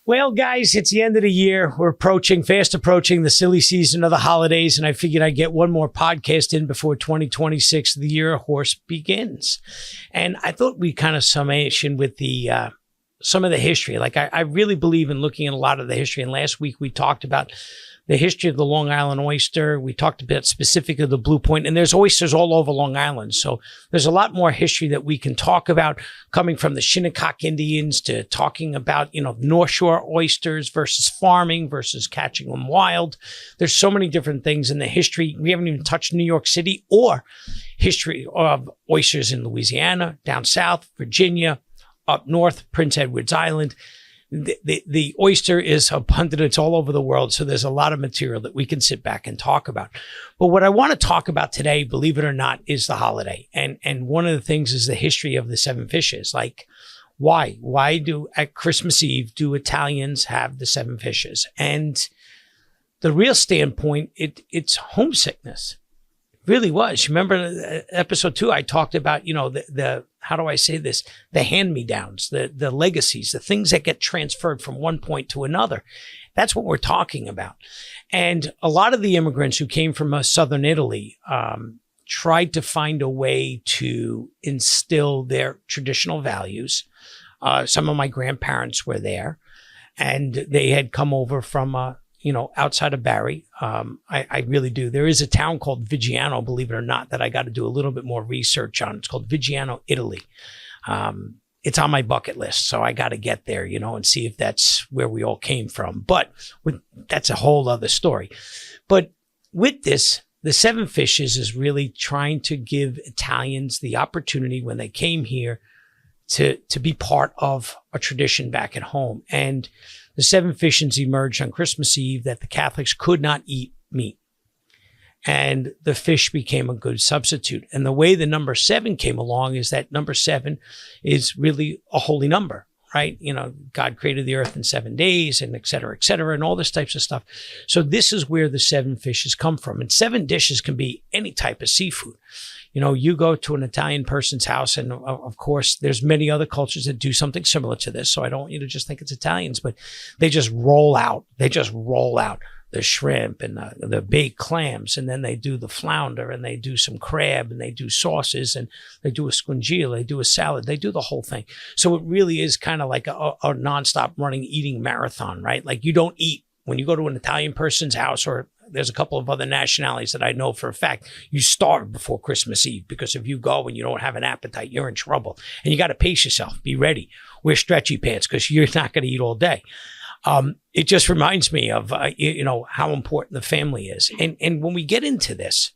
Well, guys, it's the end of the year. We're fast approaching the silly season of the holidays, and I figured I'd get one more podcast in before 2026, the year of horse, begins. And I thought we'd kind of summation with the some of the history. Like I really believe in looking at a lot of the history. And last week we talked about the history of the Long Island oyster. We talked a bit specific of the Blue Point, and there's oysters all over Long Island. So there's a lot more history that we can talk about, coming from the Shinnecock Indians to talking about, North Shore oysters versus farming versus catching them wild. There's so many different things in the history. We haven't even touched New York City or history of oysters in Louisiana, down south, Virginia, up north, Prince Edward's Island. The oyster is abundant. It's all over the world. So there's a lot of material that we can sit back and talk about. But what I want to talk about today, believe it or not, is the holiday. And one of the things is the history of the seven fishes. Like, why? Why do at Christmas Eve do Italians have the seven fishes? And the real standpoint, it's homesickness. It really was. Remember episode 2, I talked about, the how do I say this? The hand-me-downs, the legacies, the things that get transferred from one point to another. That's what we're talking about. And a lot of the immigrants who came from southern Italy tried to find a way to instill their traditional values. Some of my grandparents were there, and they had come over from outside of Barry. I really do. There is a town called Viggiano, believe it or not, that I got to do a little bit more research on. It's called Viggiano, Italy. It's on my bucket list, so I got to get there, and see if that's where we all came from. But that's a whole other story. But with this, the seven fishes is really trying to give Italians the opportunity when they came here to be part of a tradition back at home. And the seven fishes emerged on Christmas Eve that the Catholics could not eat meat. And the fish became a good substitute. And the way the number 7 came along is that number 7 is really a holy number, right? God created the earth in 7 days, and et cetera, and all this types of stuff. So this is where the seven fishes come from. And 7 dishes can be any type of seafood. You go to an Italian person's house, and of course, there's many other cultures that do something similar to this. So I don't want you to just think it's Italians, but they just roll out the shrimp and the baked clams, and then they do the flounder, and they do some crab, and they do sauces, and they do a squingile, they do a salad, they do the whole thing. So it really is kind of like a nonstop eating marathon, right? Like you don't eat when you go to an Italian person's house, or there's a couple of other nationalities that I know for a fact, you starve before Christmas Eve, because if you go and you don't have an appetite, you're in trouble. And you got to pace yourself. Be ready. Wear stretchy pants, because you're not going to eat all day. It just reminds me of, how important the family is. And when we get into this,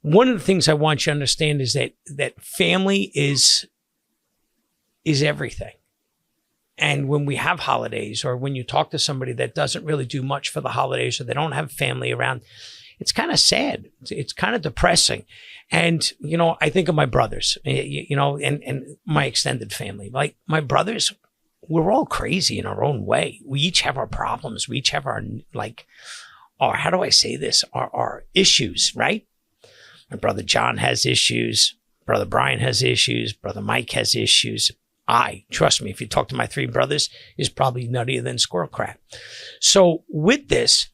one of the things I want you to understand is that family is everything. And when we have holidays, or when you talk to somebody that doesn't really do much for the holidays, or they don't have family around, it's kind of sad. It's kind of depressing. And, I think of my brothers, and my extended family. Like my brothers, we're all crazy in our own way. We each have our problems. We each have our how do I say this? Our issues, right? My brother John has issues. Brother Brian has issues. Brother Mike has issues. Trust me, if you talk to my 3 brothers, is probably nuttier than squirrel crap. So with this,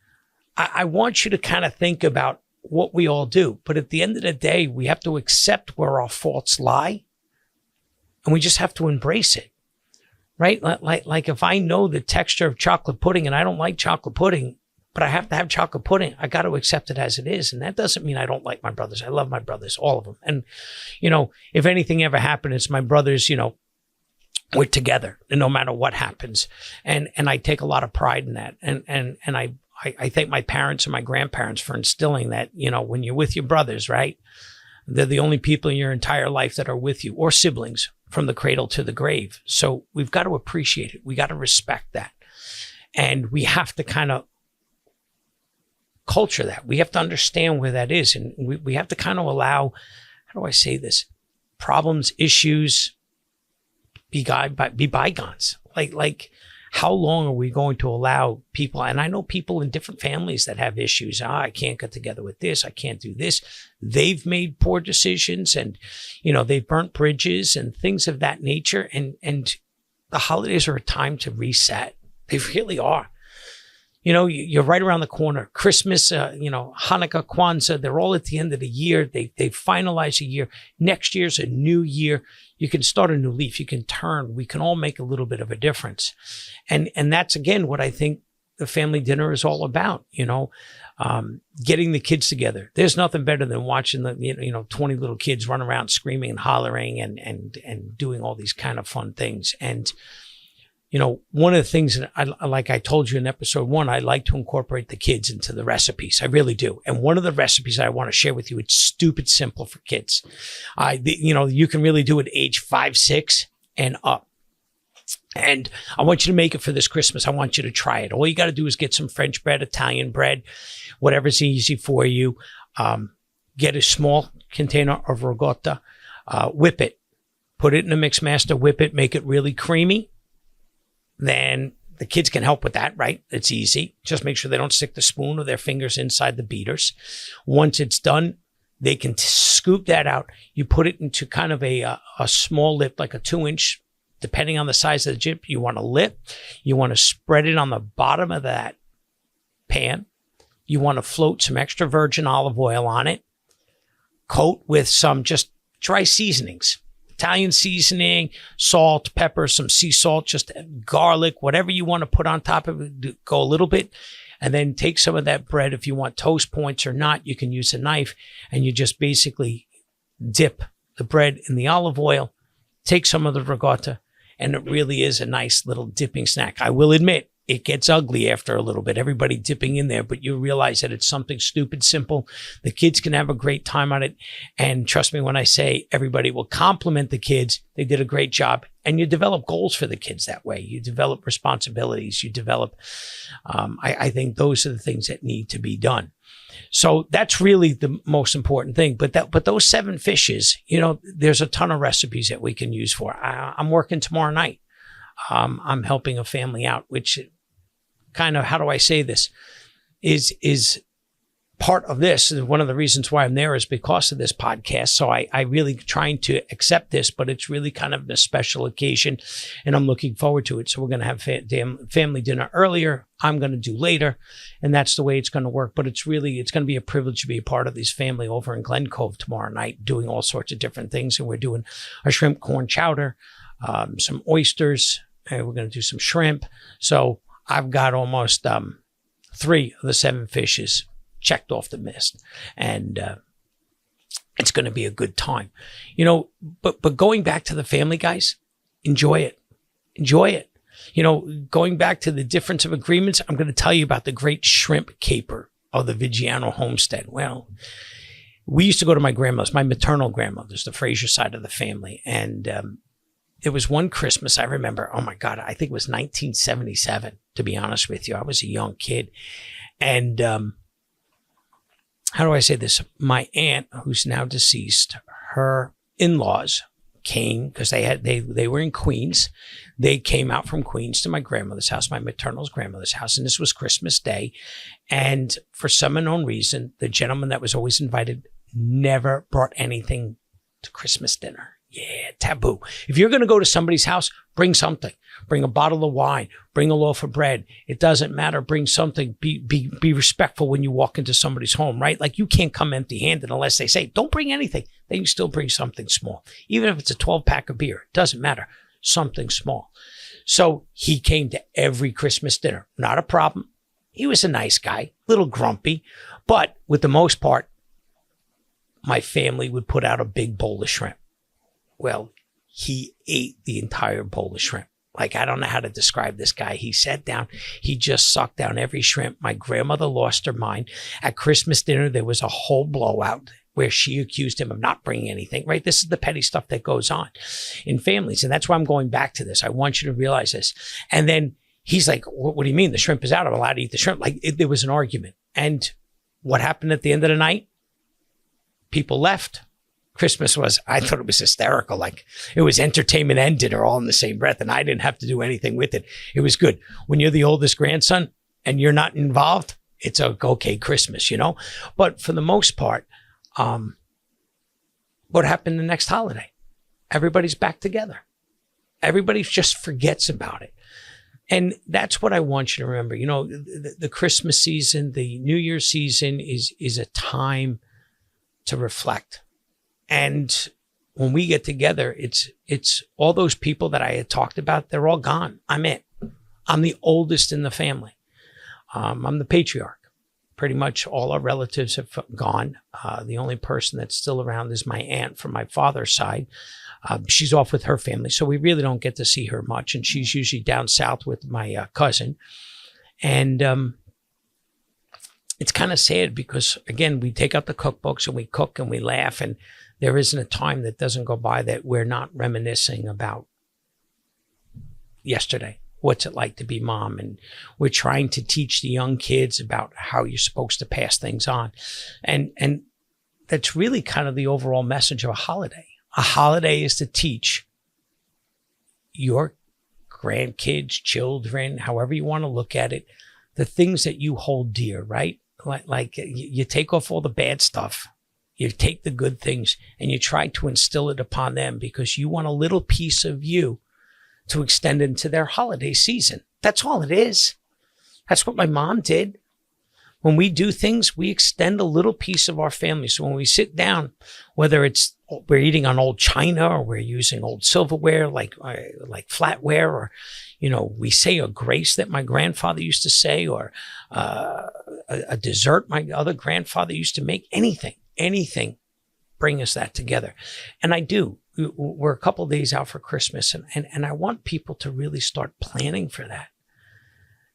I want you to kind of think about what we all do. But at the end of the day, we have to accept where our faults lie, and we just have to embrace it, right? Like if I know the texture of chocolate pudding and I don't like chocolate pudding, but I have to have chocolate pudding, I got to accept it as it is. And that doesn't mean I don't like my brothers. I love my brothers, all of them. And, if anything ever happened, it's my brothers, we're together, and no matter what happens. And I take a lot of pride in that. And I thank my parents and my grandparents for instilling that, when you're with your brothers, right? They're the only people in your entire life that are with you, or siblings, from the cradle to the grave. So we've got to appreciate it. We got to respect that. And we have to kind of culture that. We have to understand where that is. And we have to kind of allow, how do I say this? Problems, issues, be bygones. Like how long are we going to allow people? And I know people in different families that have issues. I can't get together with this. I can't do this. They've made poor decisions, and, they've burnt bridges and things of that nature. And the holidays are a time to reset. They really are. You know, you're right around the corner. Christmas, Hanukkah, Kwanzaa, they're all at the end of the year. They finalize a year. Next year's a new year. You can start a new leaf. You can turn. We can all make a little bit of a difference. And that's, again, what I think the family dinner is all about, getting the kids together. There's nothing better than watching the 20 little kids run around screaming and hollering and doing all these kind of fun things. And one of the things that like I told you in episode 1, I like to incorporate the kids into the recipes. I really do. And one of the recipes I want to share with you, it's stupid simple for kids. You can really do it age 5, 6 and up. And I want you to make it for this Christmas. I want you to try it. All you got to do is get some French bread, Italian bread, whatever's easy for you. Get a small container of ricotta, whip it, put it in a mix master, whip it, make it really creamy. Then the kids can help with that, right? It's easy. Just make sure they don't stick the spoon or their fingers inside the beaters. Once it's done, they can scoop that out. You put it into kind of a small lip, like a 2-inch, depending on the size of the chip. You want a lip. You want to spread it on the bottom of that pan. You want to float some extra virgin olive oil on it. Coat with some just dry seasonings. Italian seasoning, salt, pepper, some sea salt, just garlic, whatever you want to put on top of it, go a little bit. And then take some of that bread. If you want toast points or not, you can use a knife. And you just basically dip the bread in the olive oil, take some of the ricotta, and it really is a nice little dipping snack. I will admit, it gets ugly after a little bit, everybody dipping in there, but you realize that it's something stupid simple. The kids can have a great time on it. And trust me when I say everybody will compliment the kids. They did a great job. And you develop goals for the kids that way. You develop responsibilities. You develop, I think those are the things that need to be done. So that's really the most important thing. But those 7 fishes, there's a ton of recipes that we can use for. I'm working tomorrow night. I'm helping a family out, which kind of, how do I say this, is part of this. And one of the reasons why I'm there is because of this podcast. So I really trying to accept this, but it's really kind of a special occasion and I'm looking forward to it. So we're going to have family dinner earlier. I'm going to do later, and that's the way it's going to work. But it's going to be a privilege to be a part of this family over in Glen Cove tomorrow night, doing all sorts of different things. And we're doing a shrimp corn chowder, some oysters, and we're going to do some shrimp. So I've got almost 3 of the 7 fishes checked off the list, and it's going to be a good time, but going back to the family, guys, enjoy it. Going back to the difference of agreements, I'm going to tell you about the great shrimp caper of the Vigiano homestead. Well, we used to go to my grandmother's, my maternal grandmother's, the Fraser side of the family, and there was one Christmas I remember, oh my God, I think it was 1977, to be honest with you. I was a young kid. And how do I say this? My aunt, who's now deceased, her in-laws came, because they were in Queens. They came out from Queens to my grandmother's house, my maternal's grandmother's house, and this was Christmas Day. And for some unknown reason, the gentleman that was always invited never brought anything to Christmas dinner. Yeah, taboo. If you're going to go to somebody's house, bring something. Bring a bottle of wine. Bring a loaf of bread. It doesn't matter. Bring something. Be respectful when you walk into somebody's home, right? Like you can't come empty-handed unless they say, don't bring anything. Then you still bring something small. Even if it's a 12-pack of beer, it doesn't matter. Something small. So he came to every Christmas dinner. Not a problem. He was a nice guy, a little grumpy, but with the most part, my family would put out a big bowl of shrimp. Well, he ate the entire bowl of shrimp. Like, I don't know how to describe this guy. He sat down. He just sucked down every shrimp. My grandmother lost her mind. At Christmas dinner, there was a whole blowout where she accused him of not bringing anything, right? This is the petty stuff that goes on in families. And that's why I'm going back to this. I want you to realize this. And then he's like, what do you mean? The shrimp is out. I'm allowed to eat the shrimp. There was an argument. And what happened at the end of the night? People left. Christmas was, I thought it was hysterical. Like it was entertainment and dinner all in the same breath. And I didn't have to do anything with it. It was good. When you're the oldest grandson and you're not involved, it's a okay Christmas, But for the most part, what happened the next holiday? Everybody's back together. Everybody just forgets about it. And that's what I want you to remember. You know, the Christmas season, the New Year's season is a time to reflect. And when we get together, it's all those people that I had talked about, they're all gone. I'm it. I'm the oldest in the family. I'm the patriarch. Pretty much all our relatives have gone. The only person that's still around is my aunt from my father's side. She's off with her family, so we really don't get to see her much. And she's usually down south with my cousin. And it's kind of sad because, again, we take out the cookbooks and we cook and we laugh. And there isn't a time that doesn't go by that we're not reminiscing about yesterday. What's it like to be mom? And we're trying to teach the young kids about how you're supposed to pass things on. And that's really kind of the overall message of a holiday. A holiday is to teach your grandkids, children, however you want to look at it, the things that you hold dear, right? Like you take off all the bad stuff. You take the good things and you try to instill it upon them because you want a little piece of you to extend into their holiday season. That's all it is. That's what my mom did. When we do things, we extend a little piece of our family. So when we sit down, whether it's we're eating on old china or we're using old silverware like flatware, or, you know, we say a grace that my grandfather used to say, or a dessert my other grandfather used to make, anything, bring us that together. And I do. We're a couple of days out for Christmas, and I want people to really start planning for that.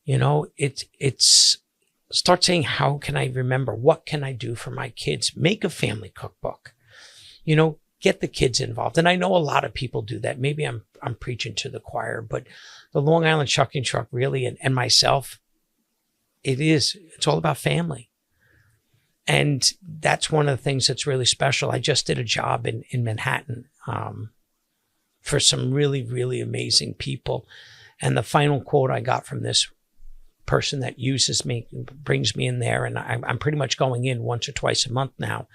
You know, it's start saying, how can I remember? What can I do for my kids? Make a family cookbook. You know, get the kids involved. And I know a lot of people do that. Maybe I'm preaching to the choir, but the Long Island Shucking Truck really, and myself, it's all about family. And that's one of the things that's really special. I just did a job in Manhattan for some really, really amazing people. And the final quote I got from this person that uses me, brings me in there, and I'm pretty much going in once or twice a month now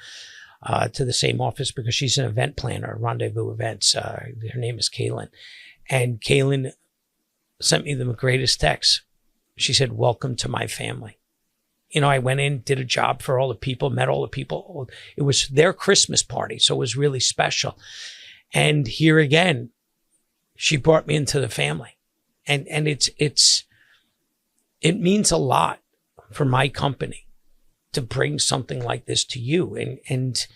to the same office because she's an event planner, Rendezvous Events. Her name is Kaylin. And Kaylin sent me the greatest text. She said, "Welcome to my family." You know, I went in, did a job for all the people, met all the people. It was their Christmas party, so it was really special. And here again, she brought me into the family. And it means a lot for my company to bring something like this to you. And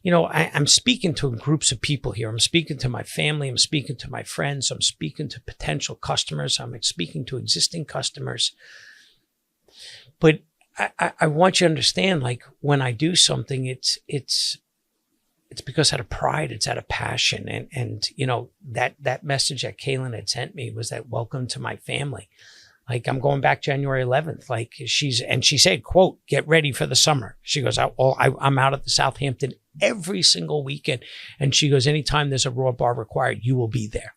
you know, I'm speaking to groups of people here. I'm speaking to my family. I'm speaking to my friends. I'm speaking to potential customers. I'm speaking to existing customers. But I want you to understand, like, when I do something, it's because out of pride, it's out of passion. And you know, that message that Kaylin had sent me was that welcome to my family. Like, I'm going back January 11th. Like, she said, quote, "Get ready for the summer." She goes, I'm out at the Southampton every single weekend. And she goes, anytime there's a raw bar required, you will be there.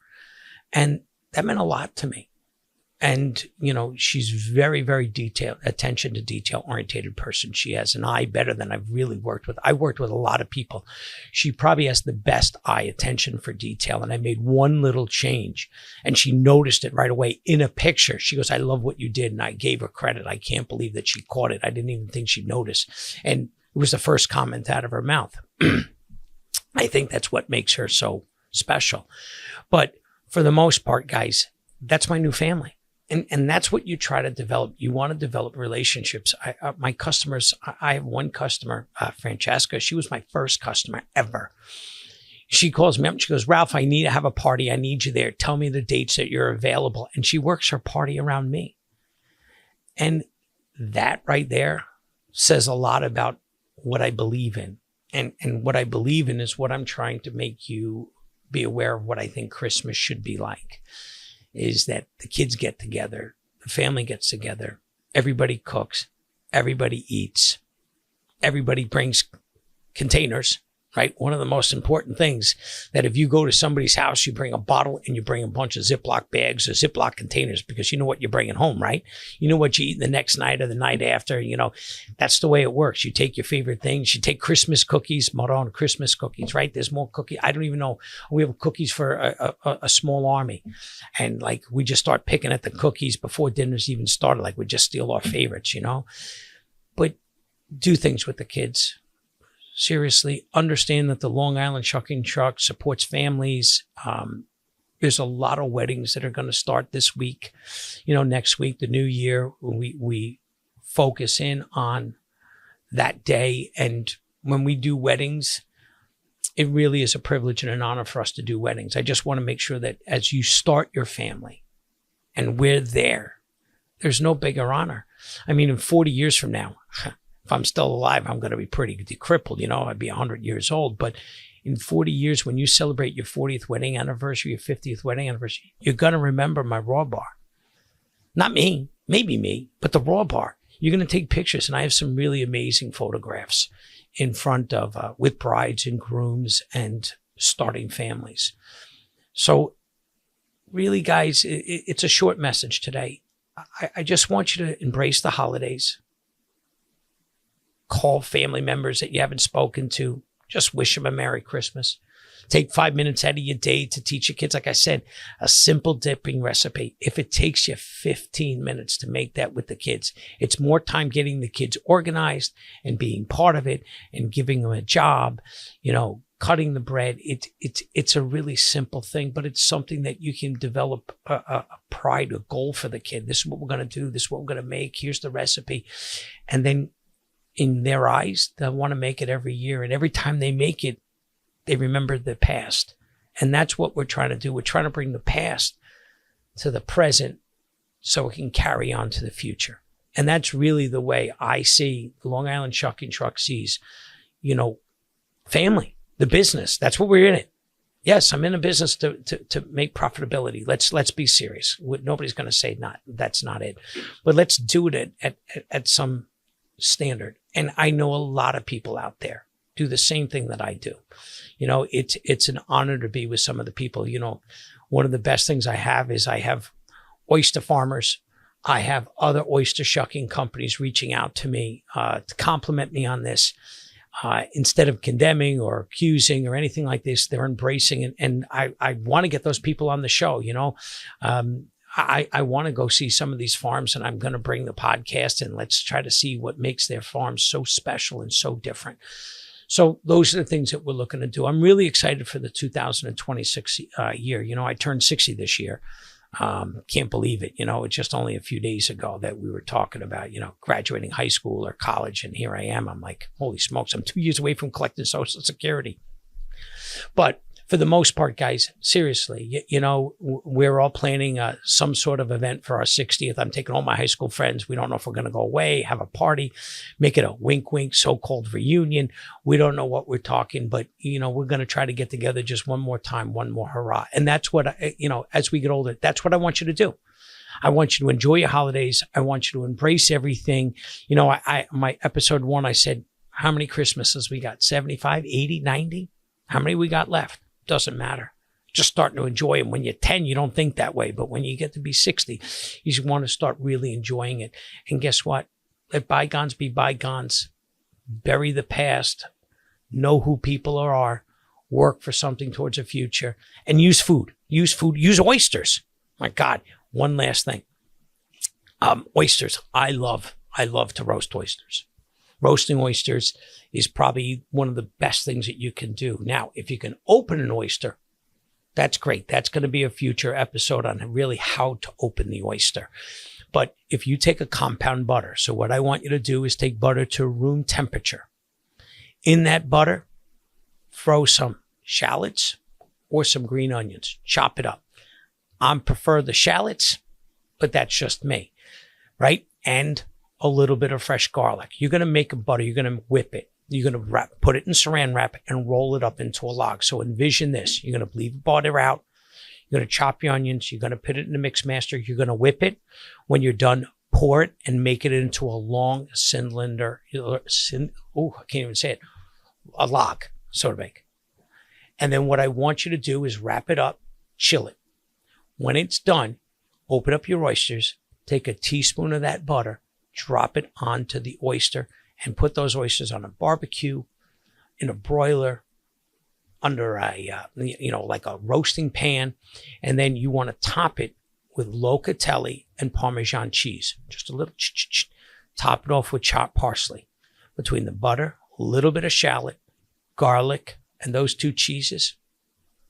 And that meant a lot to me. And, you know, she's very, very attention to detail oriented person. She has an eye better than I've really worked with. I worked with a lot of people. She probably has the best eye attention for detail. And I made one little change and she noticed it right away in a picture. She goes, "I love what you did." And I gave her credit. I can't believe that she caught it. I didn't even think she'd notice. And it was the first comment out of her mouth. I think that's what makes her so special. But for the most part, guys, that's my new family. And that's what you try to develop. You want to develop relationships. My customers, I have one customer, Francesca. She was my first customer ever. She calls me up and she goes, "Ralph, I need to have a party. I need you there. Tell me the dates that you're available." And she works her party around me. And that right there says a lot about what I believe in. And what I believe in is what I'm trying to make you be aware of what I think Christmas should be like. Is that the kids get together, the family gets together, everybody cooks, everybody eats, everybody brings containers, right? One of the most important things that if you go to somebody's house, you bring a bottle and you bring a bunch of Ziploc bags or Ziploc containers because you know what you're bringing home, right? You know what you eat the next night or the night after, that's the way it works. You take your favorite things. You take Christmas cookies, Maron Christmas cookies, right? There's more cookies. I don't even know. We have cookies for a small army. And like, we just start picking at the cookies before dinner's even started. Like, we just steal our favorites, But do things with the kids. Seriously, understand that the Long Island Shucking Truck supports families. There's a lot of weddings that are going to start this week. Next week, the new year, we focus in on that day. And when we do weddings, it really is a privilege and an honor for us to do weddings. I just want to make sure that as you start your family and we're there's no bigger honor. I mean, in 40 years from now, if I'm still alive, I'm going to be pretty crippled. I'd be 100 years old. But in 40 years, when you celebrate your 40th wedding anniversary, your 50th wedding anniversary, you're going to remember my raw bar. Not me, maybe me, but the raw bar. You're going to take pictures. And I have some really amazing photographs in front of, with brides and grooms and starting families. So really, guys, it's a short message today. I just want you to embrace the holidays. Call family members that you haven't spoken to. Just wish them a Merry Christmas. Take 5 minutes out of your day to teach your kids, like I said, a simple dipping recipe. If it takes you 15 minutes to make that with the kids, it's more time getting the kids organized and being part of it and giving them a job, cutting the bread. It's a really simple thing, but it's something that you can develop a pride, a goal for the kid. This is what we're going to do. This is what we're going to make. Here's the recipe. And then in their eyes, they'll want to make it every year. And every time they make it, they remember the past. And that's what we're trying to do. We're trying to bring the past to the present so it can carry on to the future. And that's really the way I see the Long Island Shucking Truck sees, family, the business. That's what we're in it. Yes, I'm in a business to make profitability. Let's be serious. Nobody's going to say that's not it. But let's do it at some standard. And I know a lot of people out there do the same thing that I do. It's an honor to be with some of the people. One of the best things I have is I have oyster farmers. I have other oyster shucking companies reaching out to me to compliment me on this. Instead of condemning or accusing or anything like this, they're embracing it. And I want to get those people on the show, I want to go see some of these farms, and I'm going to bring the podcast and let's try to see what makes their farms so special and so different. So those are the things that we're looking to do. I'm really excited for the 2026 year. I turned 60 this year. Can't believe it. It's just only a few days ago that we were talking about, graduating high school or college. And here I am. I'm like, holy smokes, I'm 2 years away from collecting Social Security. But for the most part, guys, seriously, we're all planning some sort of event for our 60th. I'm taking all my high school friends. We don't know if we're going to go away, have a party, make it a wink, so-called reunion. We don't know what we're talking, but, we're going to try to get together just one more time, one more hurrah. And that's what, as we get older, that's what I want you to do. I want you to enjoy your holidays. I want you to embrace everything. My episode 1, I said, how many Christmases we got? 75, 80, 90? How many we got left? Doesn't matter. Just starting to enjoy them. When you're 10, you don't think that way. But when you get to be 60, you just want to start really enjoying it. And guess what? Let bygones be bygones. Bury the past. Know who people are. Work for something towards a future. And use food. Use oysters. My God. One last thing. Oysters. I love to roast oysters. Roasting oysters is probably one of the best things that you can do. Now, if you can open an oyster, that's great. That's going to be a future episode on really how to open the oyster. But if you take a compound butter, so what I want you to do is take butter to room temperature. In that butter, throw some shallots or some green onions. Chop it up. I prefer the shallots, but that's just me, right? And a little bit of fresh garlic. You're going to make a butter. You're going to whip it. You're going to put it in saran wrap and roll it up into a log. So envision this. You're going to leave the butter out. You're going to chop your onions. You're going to put it in the mix master. You're going to whip it. When you're done, pour it and make it into a long cylinder. I can't even say it. A log. soda bake. And then what I want you to do is wrap it up, chill it. When it's done, open up your oysters, take a teaspoon of that butter, drop it onto the oyster, and put those oysters on a barbecue, in a broiler, under a, like a roasting pan. And then you want to top it with locatelli and Parmesan cheese. Just a little, top it off with chopped parsley. Between the butter, a little bit of shallot, garlic, and those two cheeses.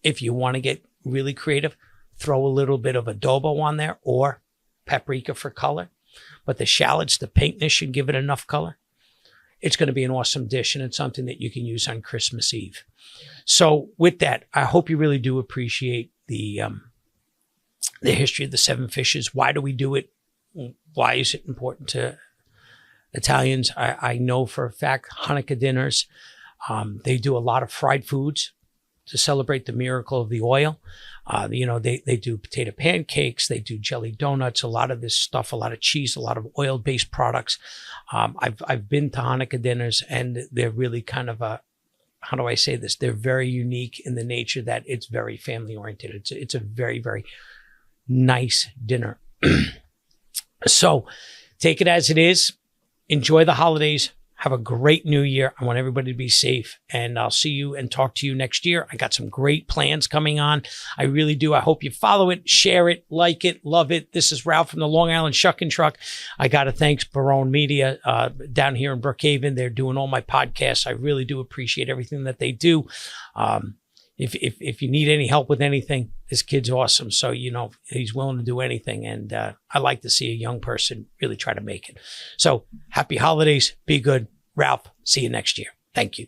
If you want to get really creative, throw a little bit of adobo on there or paprika for color. But the shallots, the pinkness should give it enough color. It's going to be an awesome dish, and it's something that you can use on Christmas Eve. So with that, I hope you really do appreciate the history of the seven fishes. Why do we do it? Why is it important to Italians? I know for a fact Hanukkah dinners, they do a lot of fried foods to celebrate the miracle of the oil. They do potato pancakes, they do jelly donuts, a lot of this stuff, a lot of cheese, a lot of oil-based products. I've been to Hanukkah dinners, and they're really kind of how do I say this? They're very unique in the nature that it's very family-oriented. It's a very, very nice dinner. So take it as it is. Enjoy the holidays. Have a great new year. I want everybody to be safe, and I'll see you and talk to you next year. I got some great plans coming on. I really do. I hope you follow it, share it, like it, love it. This is Ralph from the Long Island Shuck and Truck. I got to thank Barone Media down here in Brookhaven. They're doing all my podcasts. I really do appreciate everything that they do. If you need any help with anything, this kid's awesome. So, he's willing to do anything. And I like to see a young person really try to make it. So happy holidays. Be good. Ralph, see you next year. Thank you.